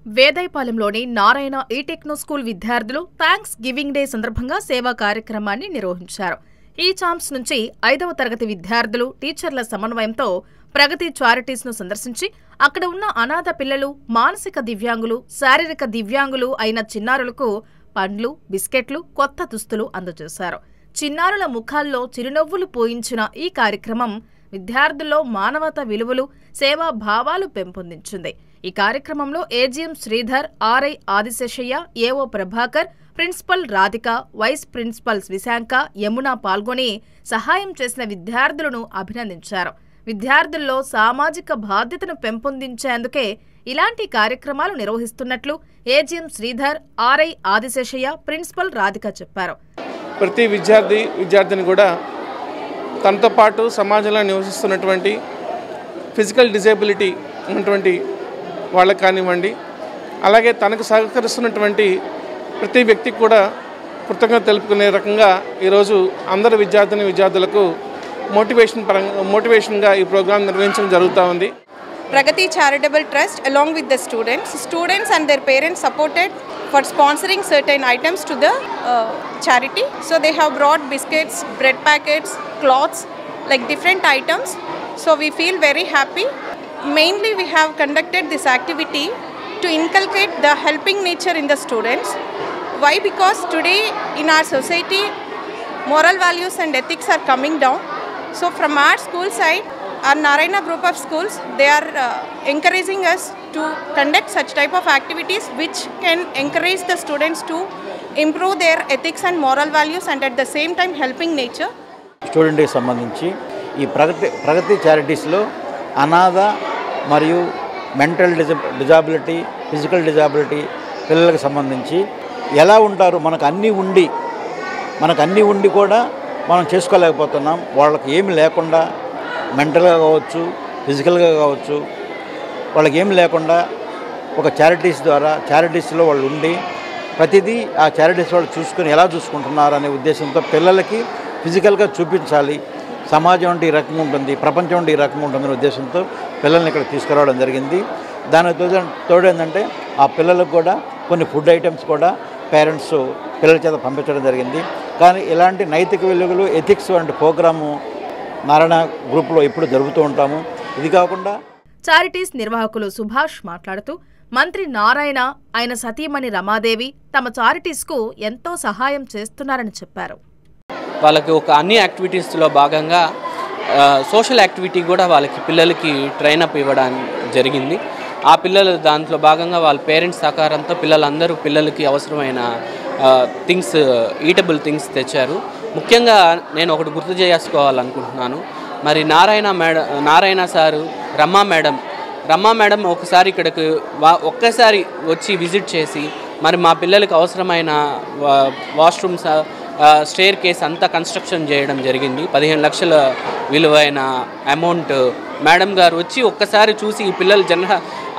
వేదైపాలెంలోని Narayana e-Techno school విద్యార్థులు thanks giving day సందర్భంగా సేవా కార్యక్రమాన్ని నిర్వహించారు. ఈ ఛాంప్స్ నుంచి 5వ తరగతి విద్యార్థులు టీచర్ల సమన్వయంతో ప్రగతి చారిటీస్ ను సందర్శించి అక్కడ ఉన్న అనాథ పిల్లలు, మానసిక దివ్యాంగులు, శారీరక దివ్యాంగులు అయిన చిన్నారులకు పండ్లు, బిస్కెట్లు, కొత్త దుస్తులు అందజేశారు. చిన్నారుల ముఖాల్లో చిరునవ్వులు పోయించిన ఈ కార్యక్రమం విద్యార్థుల్లో మానవతా విలువలు, సేవా భావాలు పెంపొందించింది. ఈ కార్యక్రమంలో AGM Sridhar, RI Adiseshayya, AO Prabhakar, principal Radhika, vice principals Vishanka, Yamuna పాల్గొని సహాయం చేసిన విద్యార్థులను అభినందించారు. విద్యార్థుల్లో సామాజిక బాధ్యతను పెంపొందించేందుకే ఇలాంటి కార్యక్రమాలు నిర్వహిస్తున్నట్లు AGM Sridhar, RI Adiseshaiah, principal Radhika చెప్పారు. ప్రతి విద్యార్థిని కూడా తనతో పాటు సమాజంలో నివసిస్తున్నటువంటి ఫిజికల్ డిజేబిలిటీ ఉన్నటువంటి వాళ్ళకి కానివ్వండి, అలాగే తనకు సహకరిస్తున్నటువంటి ప్రతి వ్యక్తికి కూడా కృతజ్ఞత తెలుపుకునే రకంగా ఈరోజు అందరు విద్యార్థులకు మోటివేషన్గా ఈ ప్రోగ్రాం నిర్వహించడం జరుగుతూ ఉంది. Pragati Charitable Trust along with the students and their parents supported for sponsoring certain items to the charity. So they have brought biscuits, bread packets, cloths, like different items. So we feel very happy. Mainly we have conducted this activity to inculcate the helping nature in the students. Why? Because today in our society moral values and ethics are coming down. So from our school side, our Narayana group of schools, they are encouraging us to conduct such type of activities which can encourage the students to improve their ethics and moral values and at the same time helping nature. Student కి సంబంధించి ఈ ప్రగతి చారిటీస్లో అనాథ మరియు mental disability, physical disability పిల్లలకు సంబంధించి ఎలా ఉంటారు, మనకు అన్నీ ఉండి కూడా మనం చేసుకోలేకపోతున్నాం. వాళ్ళకి ఏమి లేకుండా మెంటల్గా కావచ్చు, ఫిజికల్గా కావచ్చు, వాళ్ళకి ఏం లేకుండా ఒక చారిటీస్లో వాళ్ళు ఉండి ప్రతిదీ ఆ చారిటీస్ వాళ్ళు ఎలా చూసుకుంటున్నారు అనే ఉద్దేశంతో పిల్లలకి ఫిజికల్గా చూపించాలి. సమాజం అంటే ఈ రకంగా ఉంటుంది, ప్రపంచం అంటే ఈ రకంగా ఉంటుందనే ఉద్దేశంతో పిల్లల్ని ఇక్కడ తీసుకురావడం జరిగింది. దానికి తోడు ఏంటంటే ఆ పిల్లలకు కూడా కొన్ని ఫుడ్ ఐటమ్స్ కూడా పేరెంట్స్ పిల్లల చేత పంపించడం జరిగింది. కానీ ఇలాంటి నైతిక విలువలు, ఎథిక్స్ వంటి ప్రోగ్రాము నారాయణ గ్రూప్లో ఎప్పుడు జరుగుతూ ఉంటాము. ఇది కాకుండా చారిటీస్ నిర్వాహకులు సుభాష్ మాట్లాడుతూ మంత్రి నారాయణ, ఆయన సతీమణి రమాదేవి తమ చారిటీస్కు ఎంతో సహాయం చేస్తున్నారని చెప్పారు. వాళ్ళకి అన్ని యాక్టివిటీస్లో భాగంగా సోషల్ యాక్టివిటీ కూడా పిల్లలకి ట్రైనప్ ఇవ్వడం జరిగింది. ఆ పిల్లలు దాంట్లో భాగంగా వాళ్ళ పేరెంట్స్ సహకారంతో పిల్లలకి అవసరమైన థింగ్స్, ఈటబుల్ థింగ్స్ తెచ్చారు. ముఖ్యంగా నేను ఒకటి గుర్తు చేసుకోవాలనుకుంటున్నాను. మరి నారాయణ సారు, రమ్మా మేడం ఒకసారి ఇక్కడికి ఒక్కసారి వచ్చి విజిట్ చేసి మరి మా పిల్లలకి అవసరమైన వాష్రూమ్స్, స్టేర్ కేస్ అంతా కన్స్ట్రక్షన్ చేయడం జరిగింది. 15 లక్షల విలువైన అమౌంట్ మేడం గారు వచ్చి ఒక్కసారి చూసి ఈ పిల్లలు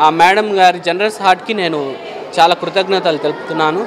ఆ మేడం గారి జనరస్ హార్ట్కి నేను చాలా కృతజ్ఞతలు తెలుపుతున్నాను.